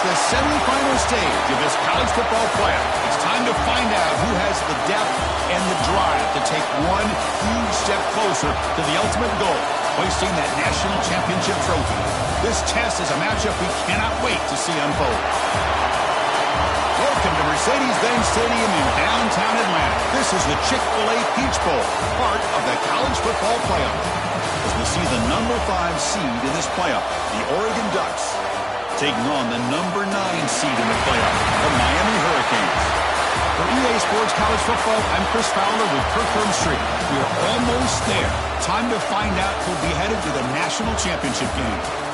the semifinal stage of this college football playoff. It's time to find out who has the depth and the drive to take one huge step closer to the ultimate goal, hoisting that national championship trophy. This test is a matchup we cannot wait to see unfold. Welcome to Mercedes-Benz Stadium in downtown Atlanta. This is the Chick-fil-A Peach Bowl, part of the college football playoff. As we see the number 5 seed in this playoff, the Oregon Ducks, taking on the number 9 seed in the playoff, the Miami Hurricanes. For EA Sports College Football, I'm Chris Fowler with Kirk Street. We are almost there. Time to find out who'll be headed to the national championship game.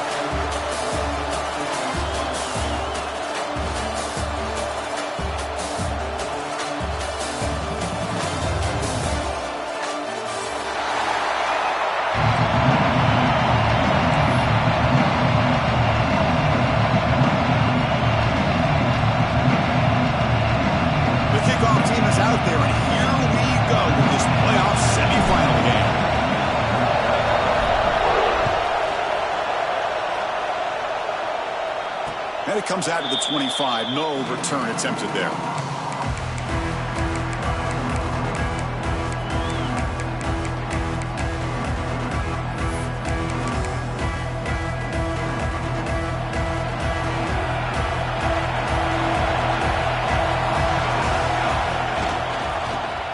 And it comes out to the 25. No return attempted there.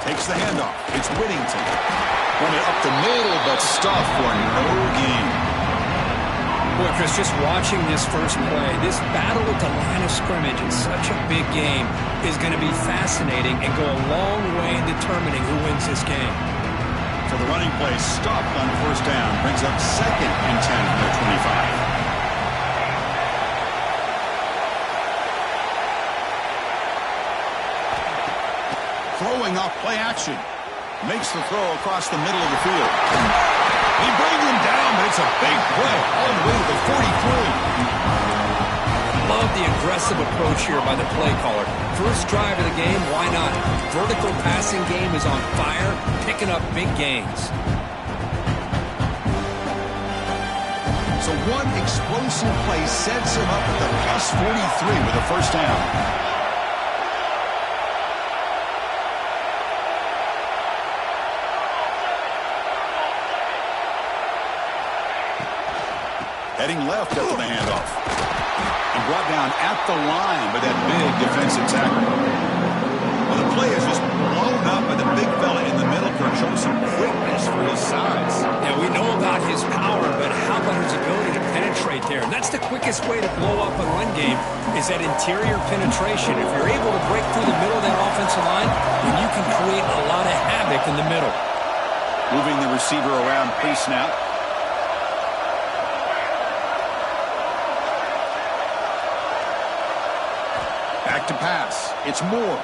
Takes the handoff. It's Whittington. Running up the middle, but stuffed for no gain. Boy, Chris, just watching this first play, this battle at the line of scrimmage in such a big game is going to be fascinating and go a long way in determining who wins this game. So the running play stopped on first down, brings up 2nd and 10 from their 25. Throwing off play action. Makes the throw across the middle of the field. He brings him down, but it's a big play all the way to the 43. Love the aggressive approach here by the play caller. First drive of the game, why not? Vertical passing game is on fire, picking up big gains. So one explosive play sets him up at the plus 43 with a first down. Heading left after the handoff. And brought down at the line by that big defensive tackle. Well, the play is just blown up by the big fella in the middle. Kirk showing some quickness for his size. Yeah, we know about his power, but how about his ability to penetrate there? And that's the quickest way to blow up a run game is that interior penetration. If you're able to break through the middle of that offensive line, then you can create a lot of havoc in the middle. Moving the receiver around pre-snap. Back to pass. It's Moore.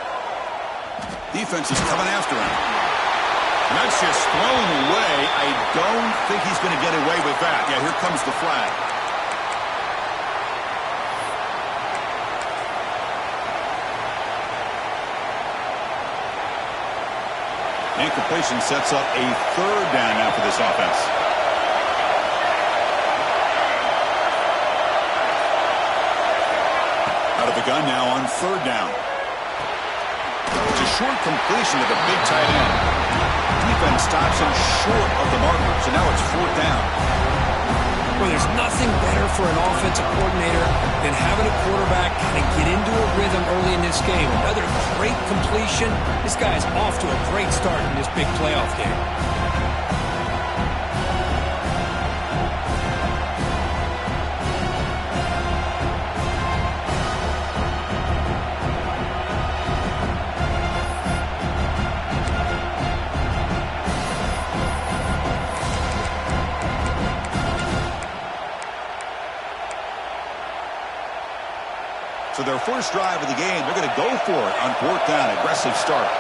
Defense is coming after him. And that's just thrown away. I don't think he's going to get away with that. Yeah, here comes the flag. Incompletion sets up a 3rd down now for this offense. Out of the gun now on 3rd down. It's a short completion to the big tight end. Defense stops him short of the marker, so now it's 4th down. Well, there's nothing better for an offensive coordinator than having a quarterback kind of get into a rhythm early in this game. Another great completion. This guy's off to a great start in this big playoff game. So their first drive of the game, they're going to go for it on 4th down. Aggressive start.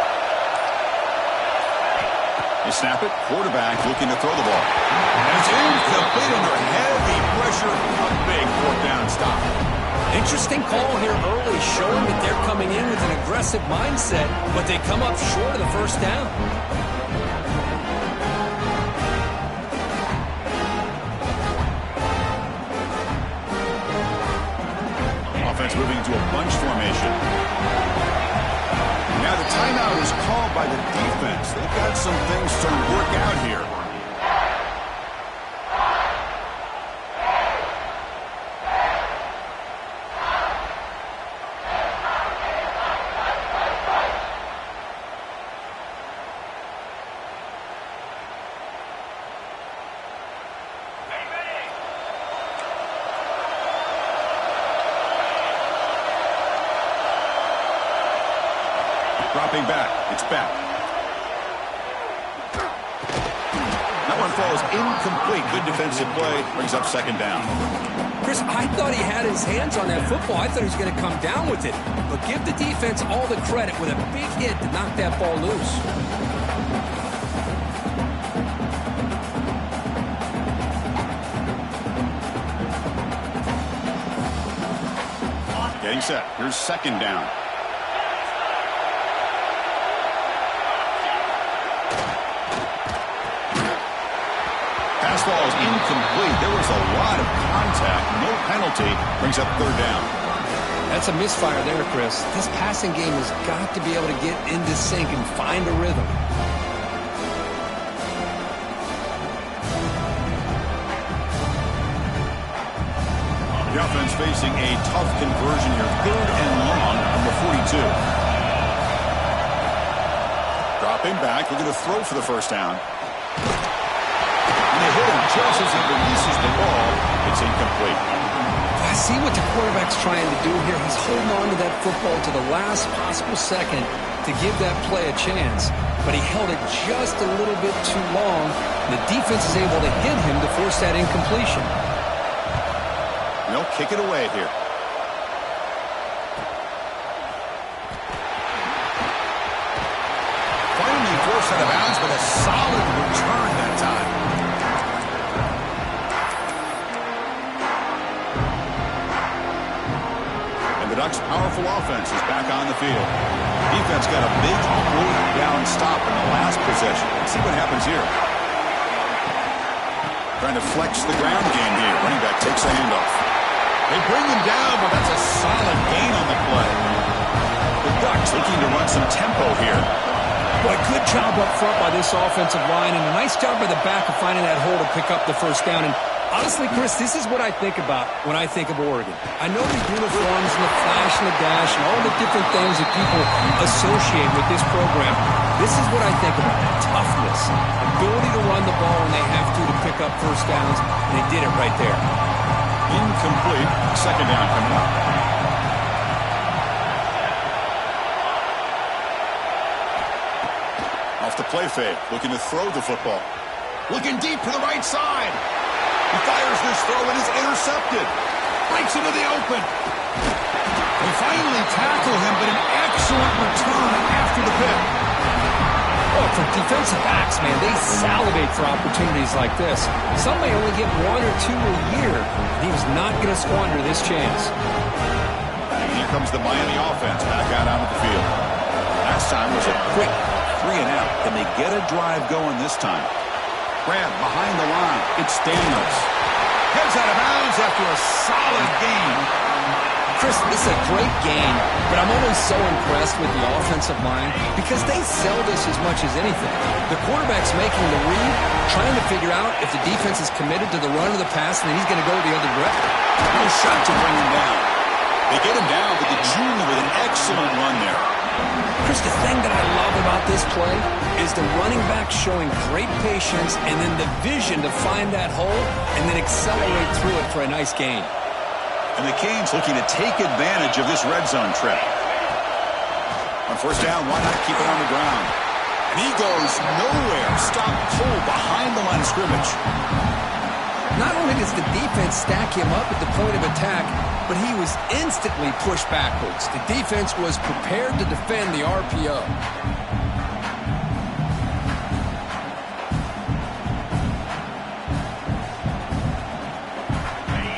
They snap it. Quarterback looking to throw the ball. And it's incomplete under heavy pressure. A big 4th down stop. Interesting call here early, showing that they're coming in with an aggressive mindset, but they come up short of the first down. Offense moving bunch formation. Now the timeout is called by the defense. They've got some things to work out here. Dropping back. It's back. That one falls incomplete. Good defensive play. Brings up second down. Chris, I thought he had his hands on that football. I thought he was going to come down with it. But give the defense all the credit with a big hit to knock that ball loose. Getting set. Here's second down. Pass ball is incomplete. There was a lot of contact. No penalty. Brings up third down. That's a misfire there, Chris. This passing game has got to be able to get into sync and find a rhythm. The offense facing a tough conversion here. Third and long from the 42. Dropping back. Looking to throw for the first down. And they hit him just as he releases the ball. It's incomplete. I see what the quarterback's trying to do here. He's holding on to that football to the last possible second to give that play a chance. But he held it just a little bit too long. The defense is able to hit him to force that incompletion. They'll kick it away here. Finally forced out of bounds with a solid return that time. And the Ducks' powerful offense is back on the field. Defense got a big fourth down stop in the last possession. Let's see what happens here. Trying to flex the ground game here. Running back takes a handoff. They bring him down, but that's a solid gain on the play. The Ducks looking to run some tempo here. Boy, good job up front by this offensive line, and a nice job by the back of finding that hole to pick up the first down. And honestly, Chris, this is what I think about when I think of Oregon. I know the uniforms and the flash and the dash and all the different things that people associate with this program. This is what I think about. Toughness, ability to run the ball when they have to pick up first downs, and they did it right there. Incomplete. Second down coming up. Off the play fake. Looking to throw the football. Looking deep to the right side. He fires this throw and is intercepted. Breaks into the open. They finally tackle him, but an excellent return after the pick. Oh, for defensive backs, man, they salivate for opportunities like this. Some may only get one or two a year. He was not going to squander this chance. And here comes the Miami offense back out onto the field. Last time was a quick 3 and out. Can they get a drive going this time? Grab behind the line. It's Daniels. Heads out of bounds after a solid gain. Chris, this is a great game, but I'm always so impressed with the offensive line because they sell this as much as anything. The quarterback's making the read, trying to figure out if the defense is committed to the run or the pass, and then he's going to go the other direction. No shot to bring him down. They get him down, but the junior with an excellent run there. Chris, the thing that I love about this play is the running back showing great patience and then the vision to find that hole and then accelerate through it for a nice gain. And the Canes looking to take advantage of this red zone trip. On first down, why not keep it on the ground? And he goes nowhere. Stop cold behind the line of scrimmage. Not only does the defense stack him up at the point of attack, but he was instantly pushed backwards. The defense was prepared to defend the RPO.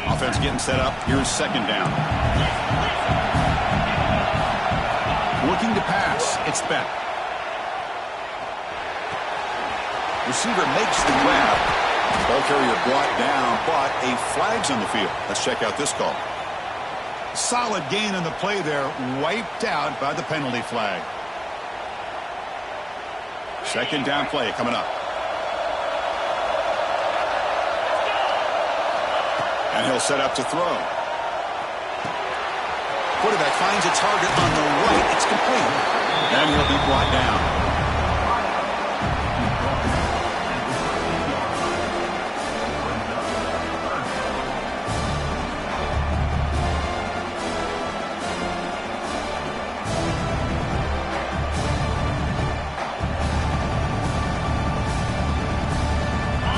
Offense getting set up. Here's second down. Looking to pass. It's Beck. Receiver makes the grab. Ball carrier brought down, but a flag's on the field. Let's check out this call. Solid gain on the play there, wiped out by the penalty flag. Second down play coming up. And he'll set up to throw. Quarterback finds a target on the right. It's complete. And he'll be brought down.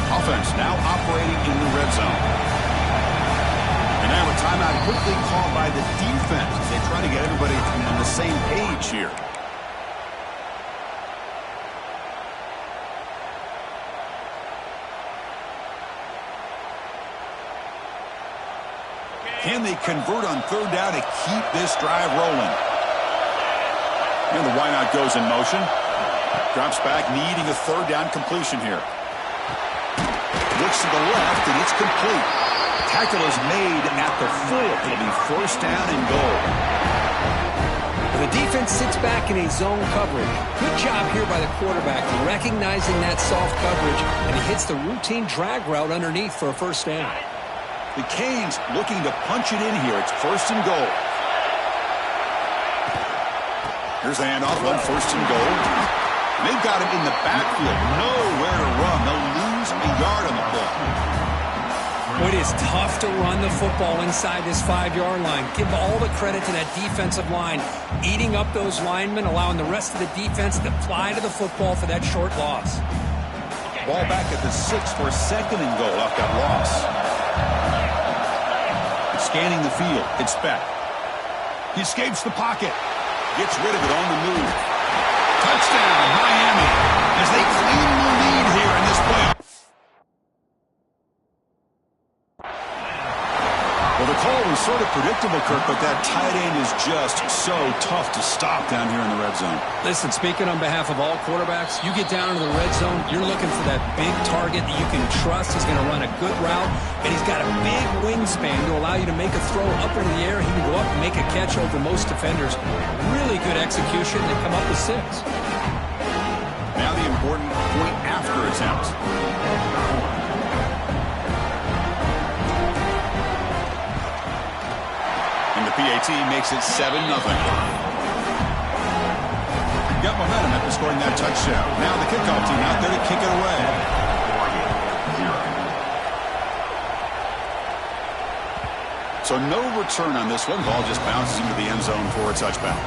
Offense now operating in the red zone. And now a timeout quickly called by the defense as they try to get everybody on the same page here. Can they convert on third down to keep this drive rolling? And the wideout goes in motion. Drops back, needing a third down completion here. Looks to the left, and it's complete. Tackle is made at the 4. It'll be first down and goal. The defense sits back in a zone coverage. Good job here by the quarterback recognizing that soft coverage, and he hits the routine drag route underneath for a first down. The Canes looking to punch it in here. It's first and goal. Here's the handoff on first and goal. They've got him in the backfield. Nowhere to run. They'll lose a yard on the play. It is tough to run the football inside this 5-yard line. Give all the credit to that defensive line, eating up those linemen, allowing the rest of the defense to fly to the football for that short loss. Ball back at the 6 for second and goal off that loss. Scanning the field. It's Beck. He escapes the pocket. Gets rid of it on the move. Touchdown, Miami, as they claim the lead here in this playoff. Well, the call was sort of predictable, Kirk, but that tight end is just so tough to stop down here in the red zone. Listen, speaking on behalf of all quarterbacks, you get down into the red zone, you're looking for that big target that you can trust is going to run a good route, and he's got a big wingspan to allow you to make a throw up into the air. He can go up and make a catch over most defenders. Really good execution. They come up with 6. Now the important point after attempt. And the PAT makes it 7-0. Got momentum after scoring that touchdown. Now the kickoff team out there to kick it away. So no return on this one. Ball just bounces into the end zone for a touchback.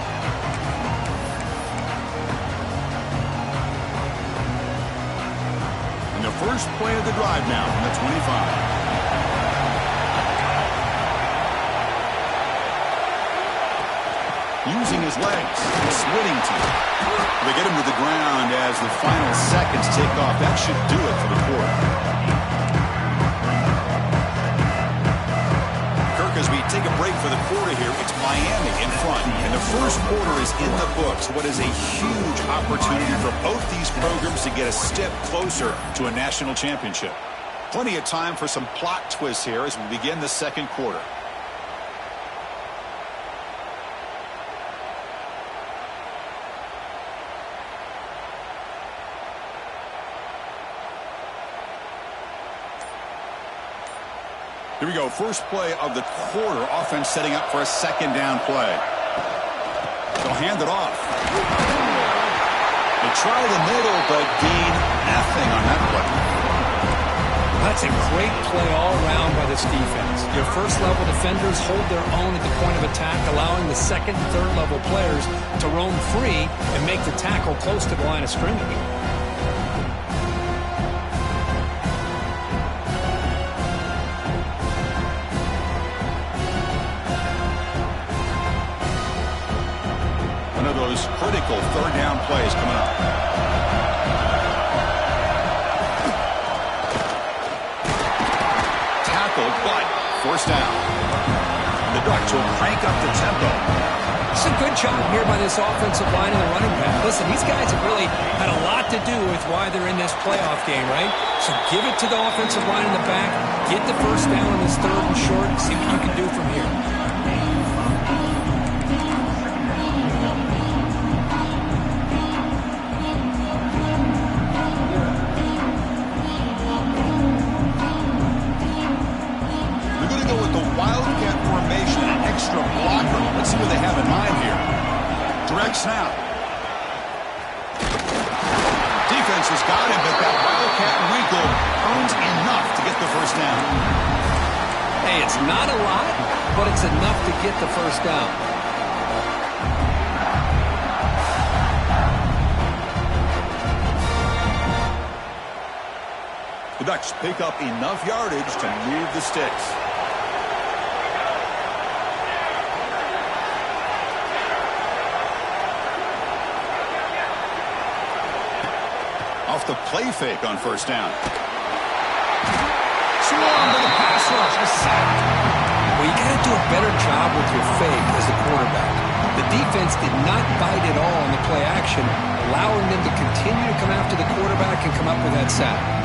And the first play of the drive now from the 25. Using his legs, Swittington. They get him to the ground as the final seconds tick off. That should do it for the quarter. Kirk, as we take a break for the quarter here, it's Miami in front. And the first quarter is in the books. What is a huge opportunity for both these programs to get a step closer to a national championship. Plenty of time for some plot twists here as we begin the second quarter. Here we go, first play of the quarter. Offense setting up for a second down play. They'll hand it off. They try the middle, but gain nothing on that play. That's a great play all around by this defense. Your first-level defenders hold their own at the point of attack, allowing the second and third-level players to roam free and make the tackle close to the line of scrimmage. Those critical third down plays coming up. Tackled, but first down. The Ducks will crank up the tempo. It's a good job here by this offensive line and the running back. Listen, these guys have really had a lot to do with why they're in this playoff game, right? So give it to the offensive line in the back, get the first down on this third and short, and see what you can do from here. extra blocker. Let's see what they have in mind here. Direct snap. Defense has got him, but that Wildcat wrinkle earns enough to get the first down. Hey, it's not a lot, but it's enough to get the first down. The Ducks pick up enough yardage to move the sticks. Off the play fake on first down. Swarm to the pass rush. A sack. Well, you got to do a better job with your fake as the quarterback. The defense did not bite at all on the play action, allowing them to continue to come after the quarterback and come up with that sack.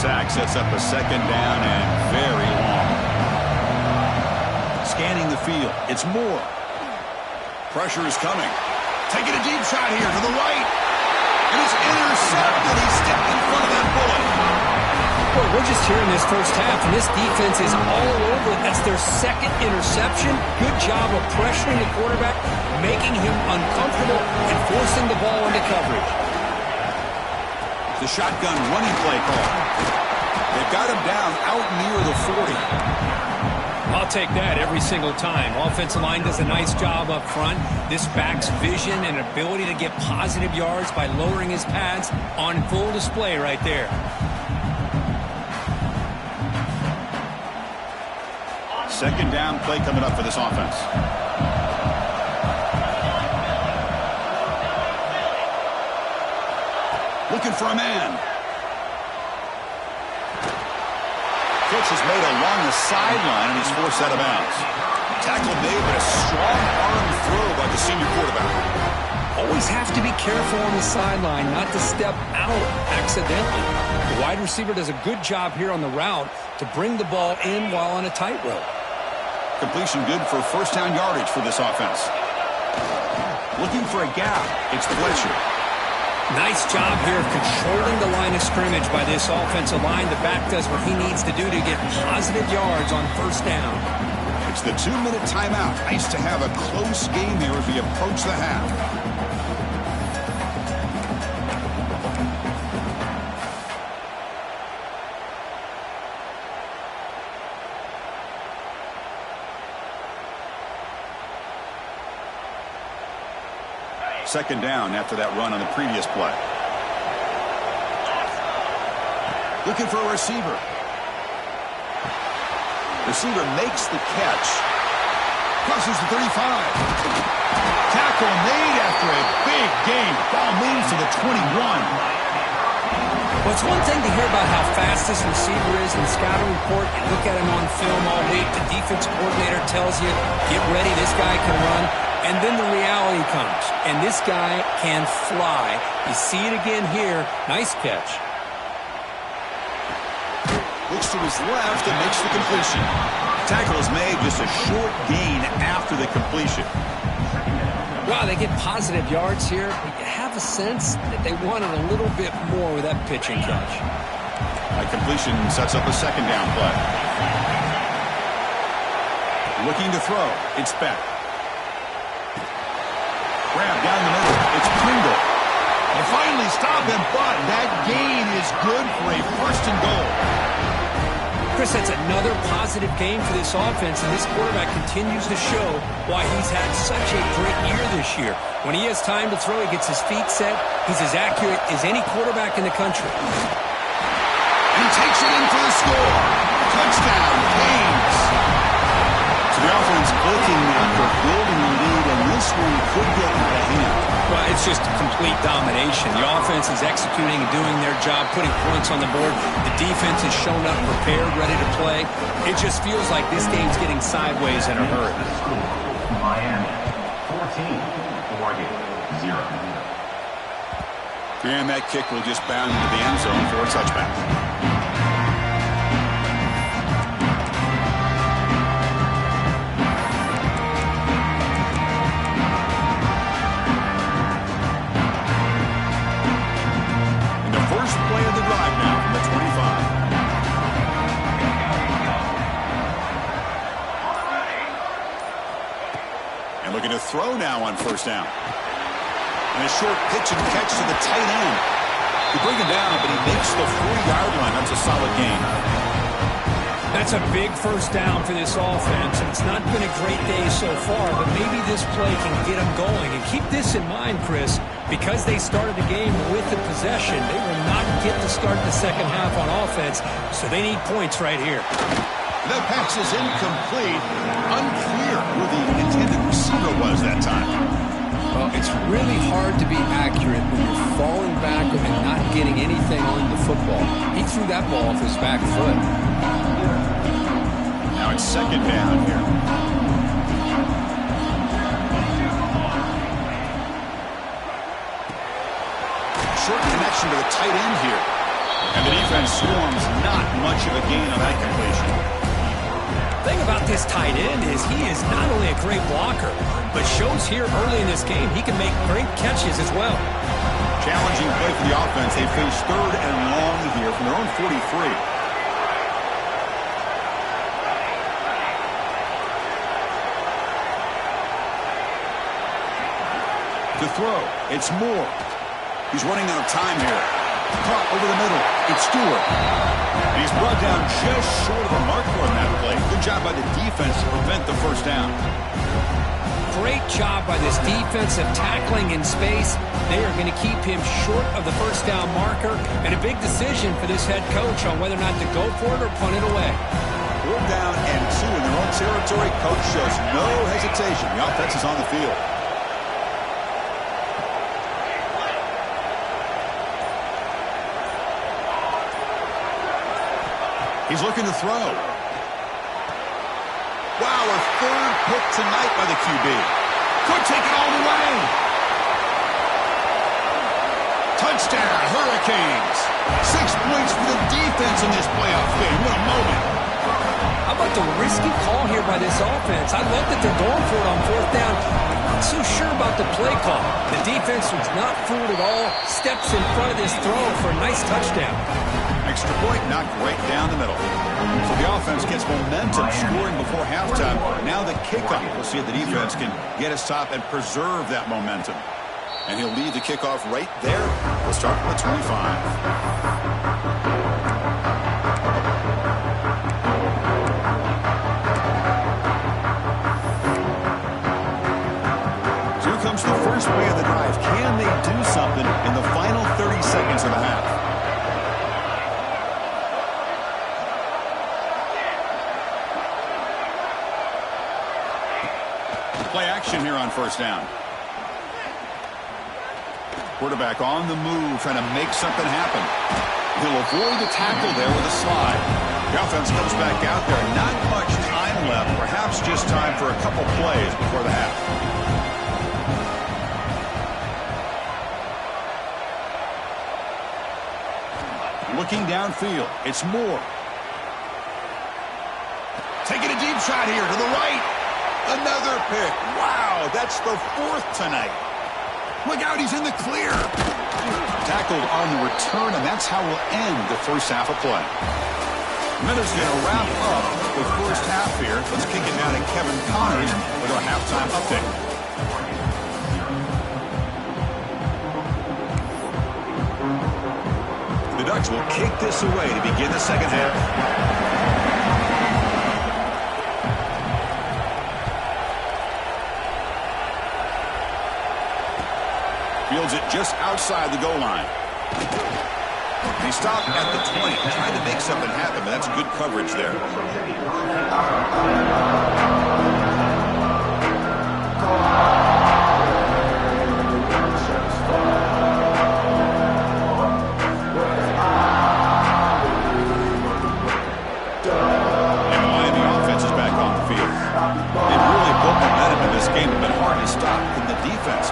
Sack sets up a second down and very long. Scanning the field. It's Moore. Pressure is coming. Taking a deep shot here to the right. And it's intercepted. He stepped in front of that bullet. Well, we're just here in this first half, and this defense is all over it. That's their second interception. Good job of pressuring the quarterback, making him uncomfortable, and forcing the ball into coverage. The shotgun running play call. They've got him down out near the 40. I'll take that every single time. Offensive line does a nice job up front. This back's vision and ability to get positive yards by lowering his pads on full display right there. Second down play coming up for this offense. Looking for a man. Pitch is made along the sideline, and he's forced out of bounds. Tackle made, but a strong arm throw by the senior quarterback. Always have to be careful on the sideline not to step out accidentally. The wide receiver does a good job here on the route to bring the ball in while on a tightrope. Completion good for first down yardage for this offense. Looking for a gap. It's Fletcher. Nice job here of controlling the line of scrimmage by this offensive line. The back does what he needs to do to get positive yards on first down. It's the 2-minute timeout. Nice to have a close game here as we approach the half. Second down after that run on the previous play. Looking for a receiver. Receiver makes the catch. Crosses the 35. Tackle made after a big gain. Ball moves to the 21. Well, it's one thing to hear about how fast this receiver is in the scouting report. You look at him on film all week. The defense coordinator tells you, get ready, this guy can run. And then the reality comes, and this guy can fly. You see it again here. Nice catch. Looks to his left and makes the completion. Tackle is made, just a short gain after the completion. Wow, they get positive yards here, but you have a sense that they wanted a little bit more with that pitch and catch. That completion sets up a second down play. Looking to throw. It's Beck. Grab down the middle. It's Pringle. They finally stop him, but that gain is good for a first and goal. Chris, that's another positive game for this offense, and this quarterback continues to show why he's had such a great year this year. When he has time to throw, he gets his feet set. He's as accurate as any quarterback in the country. And he takes it in for the score. Touchdown, Canes. So the offense clicking after building a lead, and this one could get out of hand. Well, it's just complete domination. The offense is executing and doing their job, putting points on the board. The defense has shown up prepared, ready to play. It just feels like this game's getting sideways in a hurry. Miami, 14, Oregon, 0. And that kick will just bound into the end zone for a touchback. Looking to throw now on first down. And a short pitch and catch to the tight end. You bring him down, but he makes the 40-yard line. That's a solid gain. That's a big first down for this offense, and it's not been a great day so far, but maybe this play can get them going. And keep this in mind, Chris, because they started the game with the possession, they will not get to start the second half on offense, so they need points right here. The pass is incomplete. Unclear who the intended receiver was that time. Well, it's really hard to be accurate when you're falling back and not getting anything on the football. He threw that ball off his back foot. Now it's second down here. Short connection to the tight end here. And the defense swarms not much of a gain on that completion. The thing about this tight end is he is not only a great blocker, but shows here early in this game he can make great catches as well. Challenging play for the offense. They face third and long here from their own 43. To throw, it's Moore. He's running out of time here. Caught over the middle. It's Stewart. And he's brought down just short of the marker on that play. Good job by the defense to prevent the first down. Great job by this defensive tackling in space. They are going to keep him short of the first down marker, and a big decision for this head coach on whether or not to go for it or punt it away. 4 down and 2 in their own territory. Coach shows no hesitation. The offense is on the field. He's looking to throw. Wow, a third pick tonight by the QB. Could take it all the way. Touchdown, Hurricanes. 6 points for the defense in this playoff game. What a moment. How about the risky call here by this offense? I love that they're going for it on fourth down. I'm not so sure about the play call. The defense was not fooled at all. Steps in front of this throw for a nice touchdown. Extra point knocked right down the middle. So the offense gets momentum scoring before halftime. Now the kickoff. We'll see if the defense can get a stop and preserve that momentum. And he'll lead the kickoff right there. We'll start with the 25. The first play of the drive. Can they do something in the final 30 seconds of the half? Play action here on first down. Quarterback on the move, trying to make something happen. He'll avoid the tackle there with a slide. The offense comes back out there. Not much time left. Perhaps just time for a couple plays before the half. Looking downfield, it's Moore. Taking a deep shot here to the right. Another pick. Wow, that's the 4th tonight. Look out, he's in the clear. Tackled on the return, and that's how we'll end the first half of play. Minutes going to wrap up the first half here. Let's kick it down to Kevin Connors with our halftime update. The Ducks will kick this away to begin the second half. Fields it just outside the goal line. He stopped at the 20, trying to make something happen, but that's good coverage there.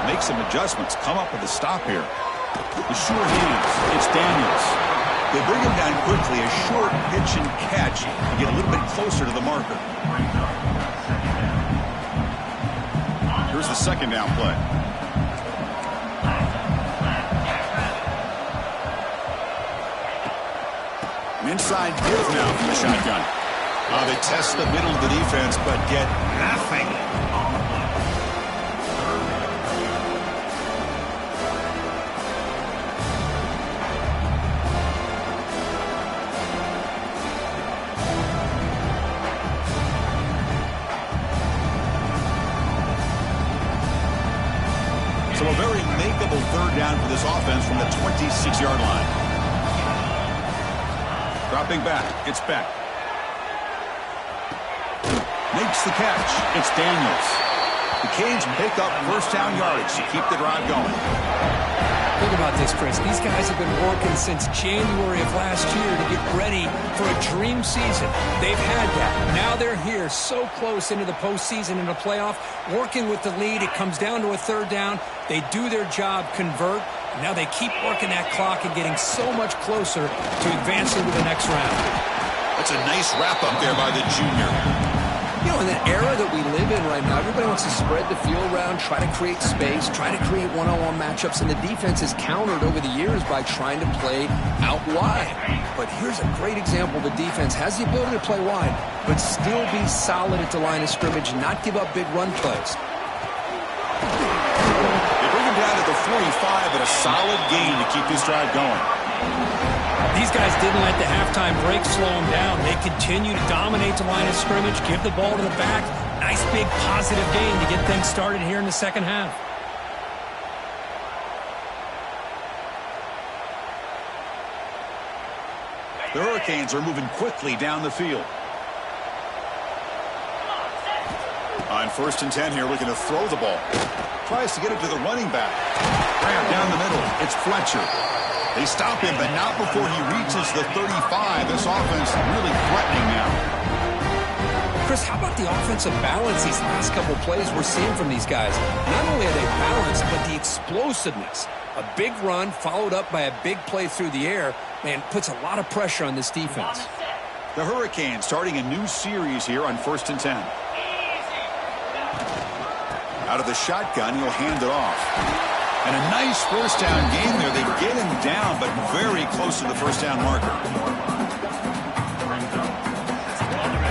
Make some adjustments, come up with a stop here. The sure hands, it's Daniels. They bring him down quickly, a short pitch and catch to get a little bit closer to the marker. Here's the second down play. An inside give now from the shotgun. They test the middle of the defense, but get nothing. unbreakable third down for this offense from the 26-yard line. Dropping back, it's Beck. Makes the catch. It's Daniels. The Canes pick up first down yardage to keep the drive going. Think about this, Chris. These guys have been working since January of last year to get ready for a dream season. They've had that. Now they're here so close into the postseason and the playoff, working with the lead. It comes down to a third down. They do their job, convert. And now they keep working that clock and getting so much closer to advancing to the next round. That's a nice wrap-up there by the junior. You know, in the era that we live in right now, everybody wants to spread the field around, try to create space, try to create one-on-one matchups, and the defense has countered over the years by trying to play out wide. But here's a great example. The defense has the ability to play wide, but still be solid at the line of scrimmage, not give up big run plays. They bring him down at the 45, but a solid gain to keep this drive going. These guys didn't let the halftime break slow them down. They continue to dominate the line of scrimmage, give the ball to the back. Nice big positive gain to get things started here in the second half. The Hurricanes are moving quickly down the field. On 1st and 10 here, looking to throw the ball. Tries to get it to the running back. Down the middle, it's Fletcher. They stop him, but not before he reaches the 35. This offense really threatening now. Chris, how about the offensive balance these last couple plays we're seeing from these guys? Not only are they balanced, but the explosiveness. A big run followed up by a big play through the air, man, puts a lot of pressure on this defense. The Hurricanes starting a new series here on 1st and 10. Out of the shotgun, he'll hand it off. And a nice first down game there. They get him down, but very close to the first down marker.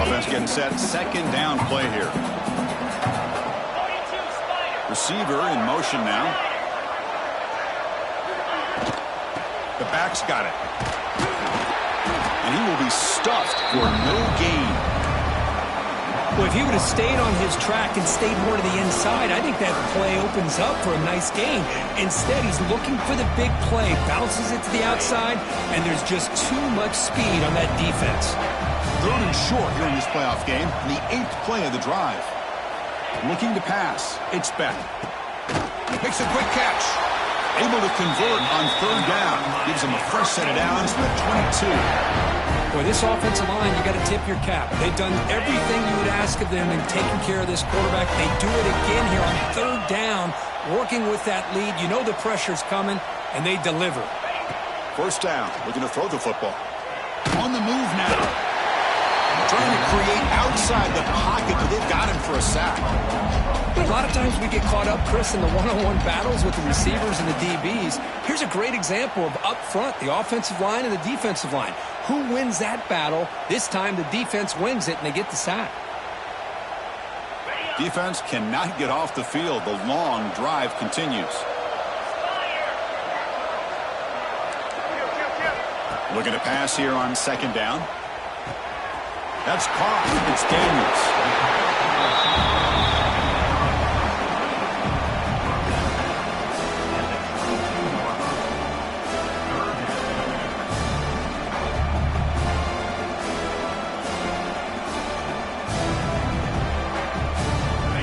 Offense getting set. Second down play here. Receiver in motion now. The back's got it. And he will be stuffed for no gain. Well, if he would have stayed on his track and stayed more to the inside, I think that play opens up for a nice gain. Instead, he's looking for the big play, bounces it to the outside, and there's just too much speed on that defense. 3rd and short here in this playoff game, and the 8th play of the drive. Looking to pass, it's Beck. Makes a quick catch. Able to convert on 3rd down. Gives him a fresh set of downs from the 22. Boy, this offensive line, you got to tip your cap. They've done everything you would ask of them in taking care of this quarterback. They do it again here on 3rd down, working with that lead. You know the pressure's coming, and they deliver. First down, looking to throw the football. On the move now. Trying to create outside the pocket, but they've got him for a sack. A lot of times we get caught up, Chris, in the one-on-one battles with the receivers and the DBs. Here's a great example of up front, the offensive line and the defensive line. Who wins that battle? This time the defense wins it, and they get the sack. Defense cannot get off the field. The long drive continues. Looking to pass here on 2nd down. That's caught. It's Daniels.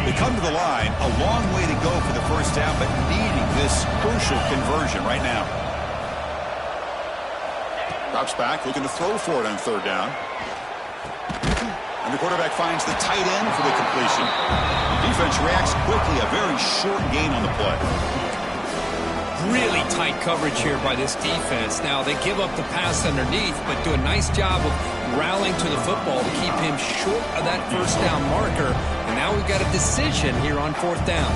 They come to the line. A long way to go for the first down, but needing this crucial conversion right now. Drops back, looking to throw for it on 3rd down. And the quarterback finds the tight end for the completion. The defense reacts quickly. A very short gain on the play. Really tight coverage here by this defense. Now, they give up the pass underneath, but do a nice job of rallying to the football to keep him short of that first down marker. And now we've got a decision here on 4th down.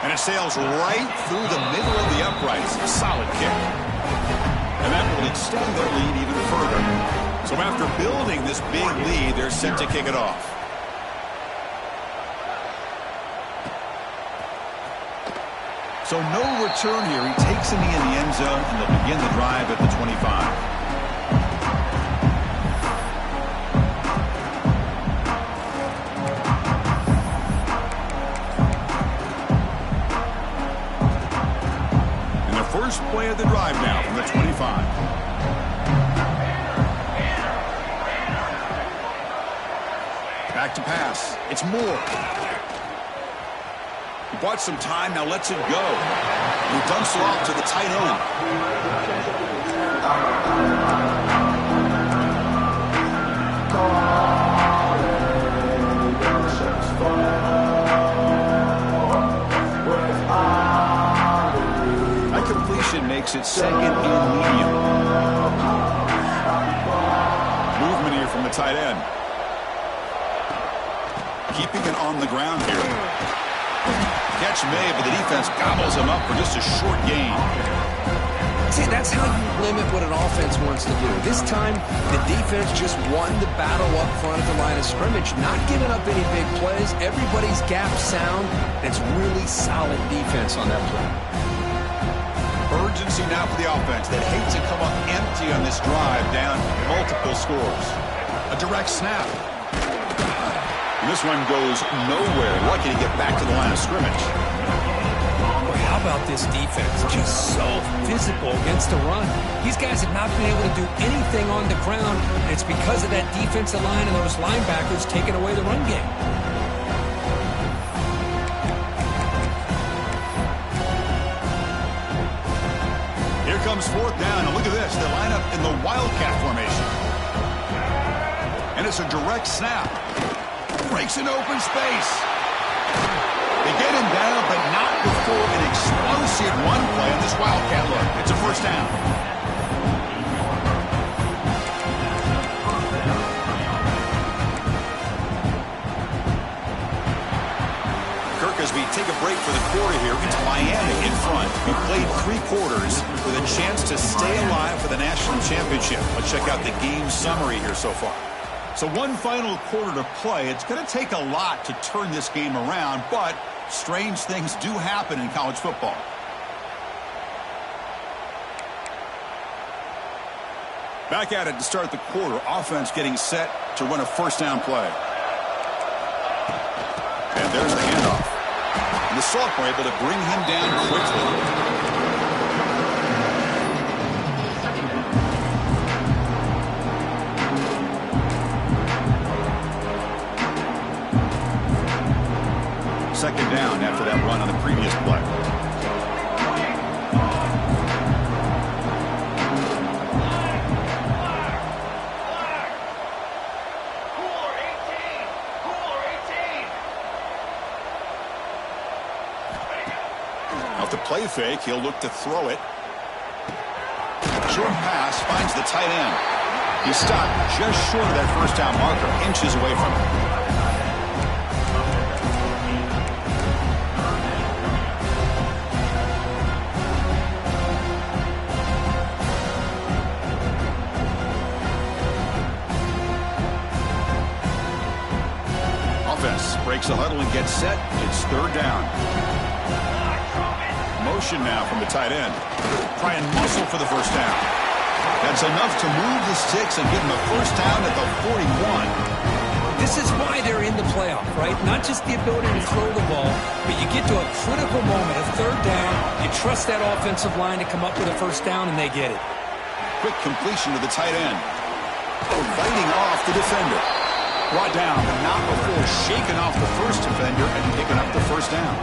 And it sails right through the middle of the uprights. A solid kick. And that will extend their lead even further. So after building this big lead, they're set to kick it off. So no return here. He takes a knee in the end zone, and they'll begin the drive at the 25. first play of the drive now from the 25. Back to pass. It's Moore. He bought some time, now lets it go. He dumps it off to the tight end. That completion makes it second and medium. Movement here from the tight end. Keeping it on the ground here. Catch made, but the defense gobbles him up for just a short gain. See, that's how you limit what an offense wants to do. This time, the defense just won the battle up front at the line of scrimmage, not giving up any big plays. Everybody's gap sound. It's really solid defense on that play. Urgency now for the offense that hates to come up empty on this drive, down multiple scores. A direct snap. And this one goes nowhere. Lucky to get back to the line of scrimmage. Boy, how about this defense? Just so physical against the run. These guys have not been able to do anything on the ground. And it's because of that defensive line and those linebackers taking away the run game. Here comes fourth down. And look at this. They line up in the wildcat formation. And it's a direct snap. Breaks an open space. They get him down, but not before an explosive run play on this wildcat look. It's a first down. Kirk, as we take a break for the quarter here, it's Miami in front. We played 3 quarters with a chance to stay alive for the national championship. Let's check out the game summary here so far. So one final quarter to play. It's going to take a lot to turn this game around, but strange things do happen in college football. Back at it to start the quarter. Offense getting set to run a first down play. And there's the handoff. And the Sophomore able to bring him down quickly. Second down after that run on the previous play. Off the play fake, he'll look to throw it. Short pass finds the tight end. He's stopped just short of that first down marker, inches away from it. Breaks a huddle and gets set. It's third down. Motion now from the tight end. Try and muscle for the first down. That's enough to move the sticks and give him a first down at the 41. This is why they're in the playoff, right? Not just the ability to throw the ball, but you get to a critical moment, a third down. You trust that offensive line to come up with a first down, and they get it. Quick completion to the tight end. Fighting off the defender. Brought down, but not before shaking off the first defender and picking up the first down.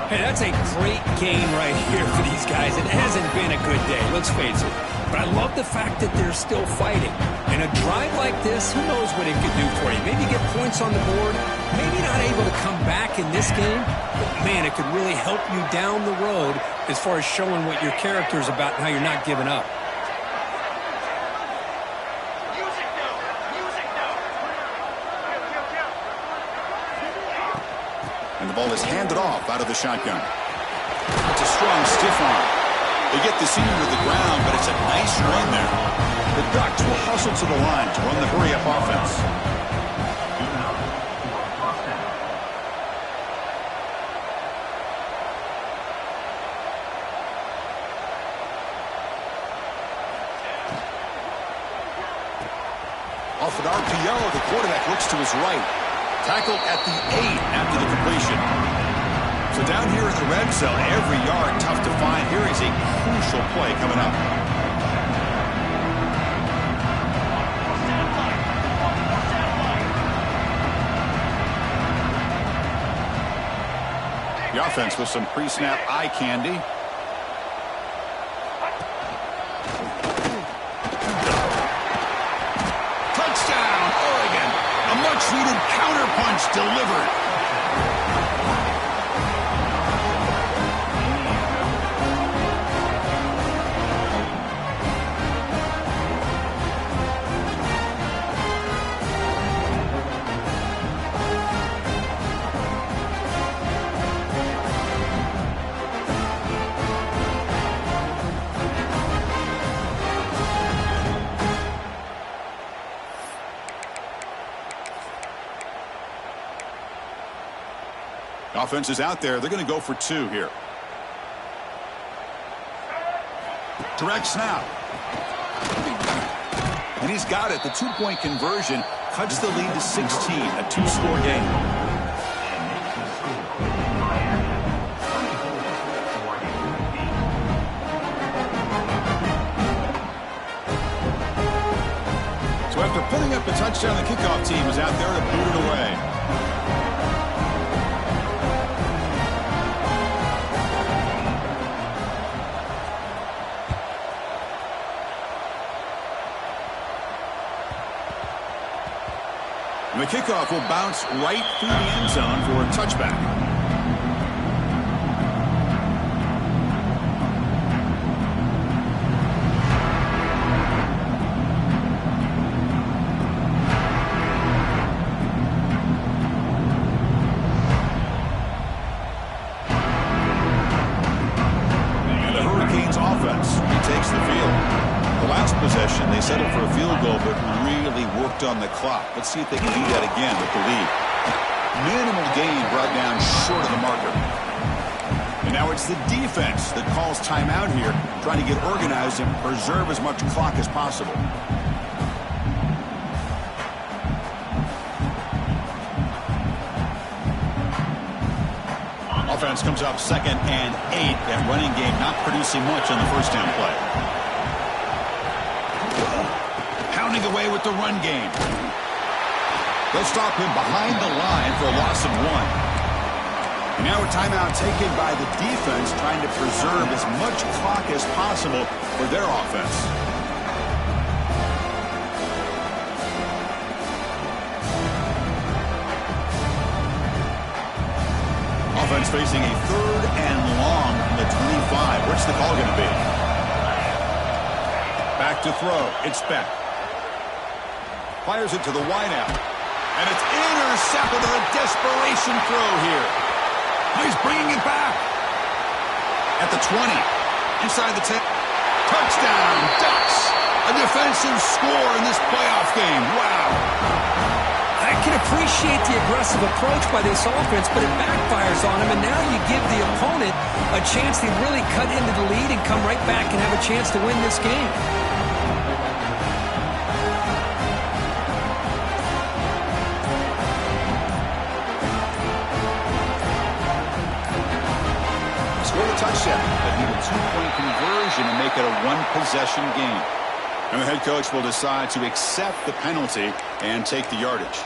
Hey, that's a great game right here for these guys. It hasn't been a good day, let's face it. But I love the fact that they're still fighting. And a drive like this, who knows what it could do for you. Maybe get points on the board, maybe not able to come back in this game, but man, it could really help you down the road as far as showing what your character is about and how you're not giving up. And the ball is handed off out of the shotgun. It's a strong stiff arm. They get the senior to the ground, but it's a nice run there. The Ducks will hustle to the line to run the hurry-up offense. Off an RPO, the quarterback looks to his right. Tackled at the 8 after the completion. So down here in the red zone, every yard tough to find. Here is a crucial play coming up. The offense with some pre-snap eye candy. Touchdown, Oregon. A much-needed counterpunch delivered. Offense is out there. They're going to go for 2 here. Direct snap. And he's got it. The 2-point conversion cuts the lead to 16. A 2-score game. So after putting up a touchdown, the kickoff team is out there to boot it away. The kickoff will bounce right through the end zone for a touchback. And the Hurricanes offense retakes the field. The last possession, they settled for a field goal, but really worked on the clock. Let's see if they can do that again with the lead. Minimal gain brought down short of the marker. And now it's the defense that calls timeout here, trying to get organized and preserve as much clock as possible. Offense comes up 2nd and 8. That running game not producing much on the first down play. Pounding away with the run game. They'll stop him behind the line for a loss of 1. And now a timeout taken by the defense, trying to preserve as much clock as possible for their offense. Offense facing a 3rd and long from the 25. What's the call going to be? Back to throw. It's Beck. Fires it to the wideout. And it's intercepted on a desperation throw here. He's bringing it back. At the 20. Inside the 10. Touchdown, Ducks. A defensive score in this playoff game. Wow. I can appreciate the aggressive approach by this offense, but it backfires on him, and now you give the opponent a chance to really cut into the lead and come right back and have a chance to win this game. Touchdown, but need a 2-point conversion to make it a 1-possession game. And the head coach will decide to accept the penalty and take the yardage.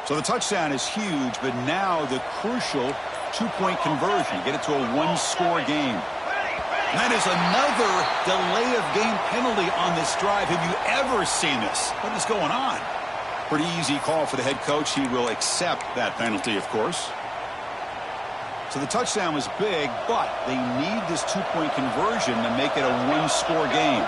So the touchdown is huge, but now the crucial 2-point conversion. Get it to a 1-score game. And that is another delay of game penalty on this drive. Have you ever seen this? What is going on? Pretty easy call for the head coach. He will accept that penalty, of course. So the touchdown was big, but they need this 2-point conversion to make it a 1-score game.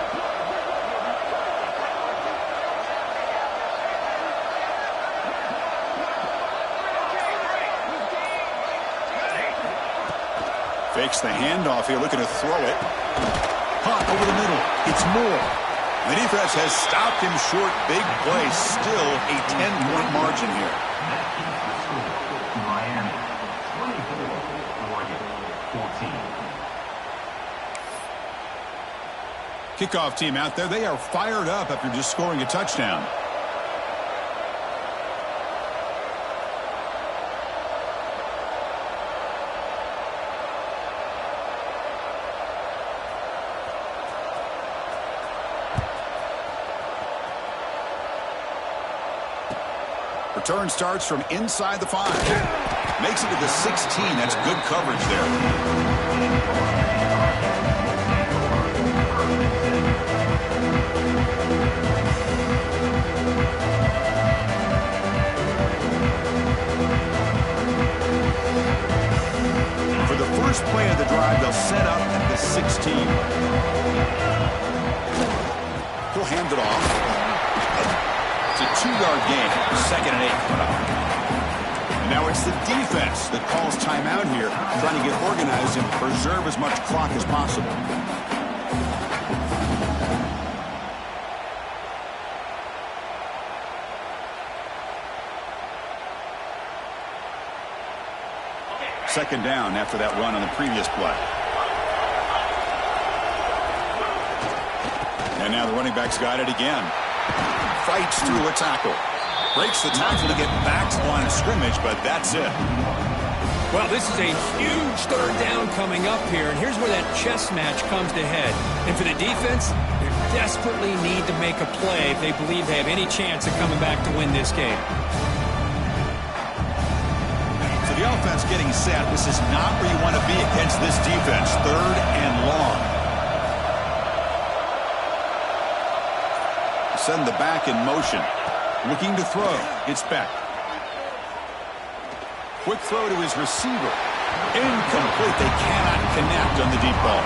Fakes the handoff here, looking to throw it. Pop over the middle. It's Moore. The defense has stopped him short. Big play. Still a 10-point margin here. Miami, 24, Oregon. Kickoff team out there, they are fired up after just scoring a touchdown. Return starts from inside the 5. Makes it to the 16. That's good coverage there. For the first play of the drive, they'll set up at the 16. He'll hand it off. It's a 2-yard gain. 2nd and 8 coming up. And now it's the defense that calls timeout here, trying to get organized and preserve as much clock as possible. Second down after that run on the previous play. And now the running back's got it again. Fights through a tackle. Breaks the tackle to get back to the line of scrimmage, but that's it. Well, this is a huge 3rd down coming up here, and here's where that chess match comes to head. And for the defense, they desperately need to make a play if they believe they have any chance of coming back to win this game. So the offense getting set. This is not where you want to be against this defense. 3rd and long. Send the back in motion. Looking to throw. It's Beck. Quick throw to his receiver. Incomplete. They cannot connect on the deep ball.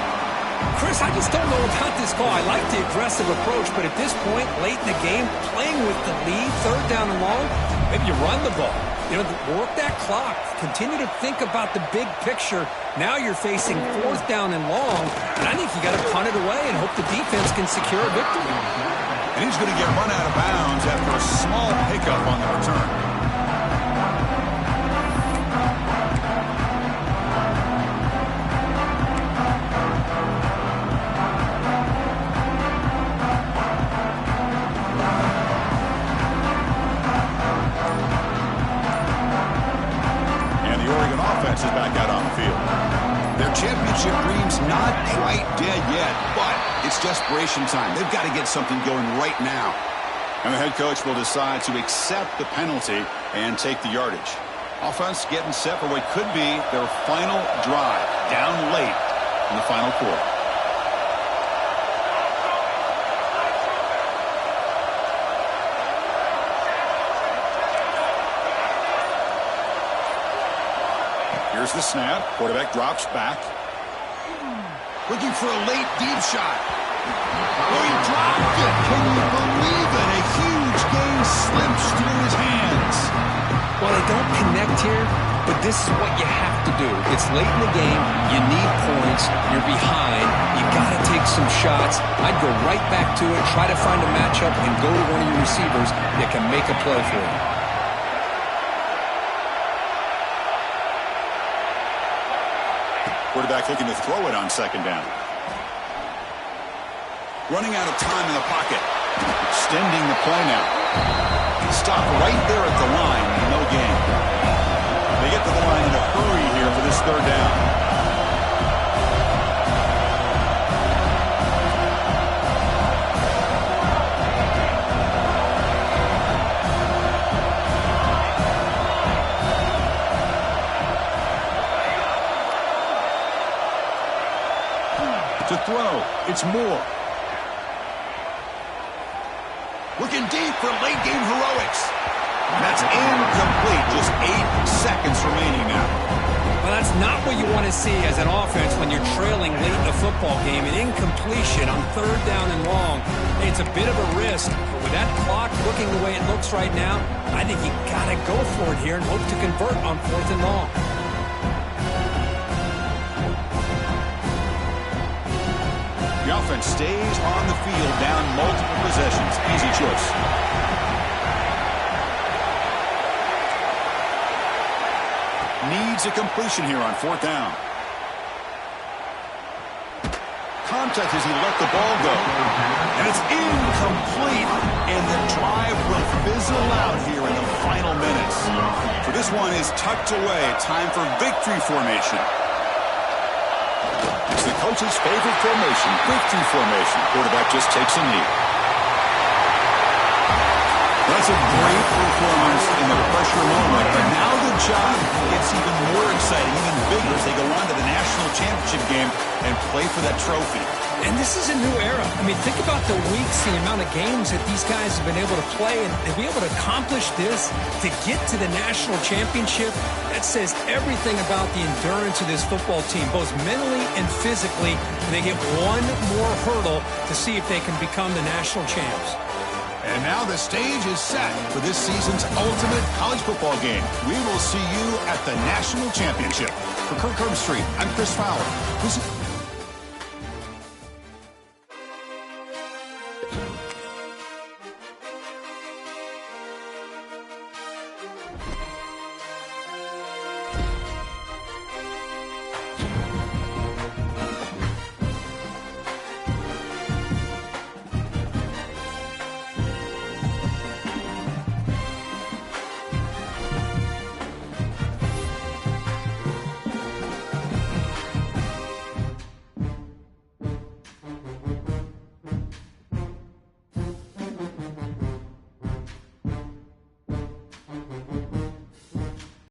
Chris, I just don't know about this call. I like the aggressive approach, but at this point, late in the game, playing with the lead, 3rd down and long, maybe you run the ball. You know, work that clock. Continue to think about the big picture. Now you're facing 4th down and long, and I think you got to punt it away and hope the defense can secure a victory. And he's going to get run out of bounds after a small hiccup on the return. And the Oregon offense is back out on the field. Their championship dream's not quite dead yet, but it's desperation time. They've got to get something going right now. And the head coach will decide to accept the penalty and take the yardage. Offense getting set for what could be their final drive down late in the final quarter. Here's the snap. Quarterback drops back. Looking for a late deep shot. Oh, he dropped it. Can you believe it? A huge gain slips through his hands. Well, they don't connect here, but this is what you have to do. It's late in the game. You need points. You're behind. You got to take some shots. I'd go right back to it, try to find a matchup, and go to one of your receivers that can make a play for you. Quarterback looking to throw it on 2nd down. Running out of time in the pocket. Extending the play now. Stop right there at the line. No gain. They get to the line in a hurry here for this 3rd down. To throw. It's Moore. Looking deep for late-game heroics. That's incomplete. Just 8 seconds remaining now. Well, that's not what you want to see as an offense when you're trailing late in a football game. An incompletion on 3rd down and long. It's a bit of a risk, but with that clock looking the way it looks right now, I think you got to go for it here and hope to convert on 4th and long. The offense stays on the field down multiple possessions. Easy choice. Needs a completion here on 4th down. contact as he let the ball go. And it's incomplete. And the drive will fizzle out here in the final minutes. So this one is tucked away. Time for victory formation. It's the coach's favorite formation, victory formation. Quarterback just takes a knee. That's a great performance in the pressure moment, but now the job gets even more exciting, even bigger as they go on to the national championship game and play for that trophy. And this is a new era. I mean, think about the weeks, the amount of games that these guys have been able to play, and to be able to accomplish this, to get to the national championship, that says everything about the endurance of this football team, both mentally and physically. And they get one more hurdle to see if they can become the national champs. And now the stage is set for this season's ultimate college football game. We will see you at the national championship. For Kirk Herbstreit, I'm Chris Fowler. Visit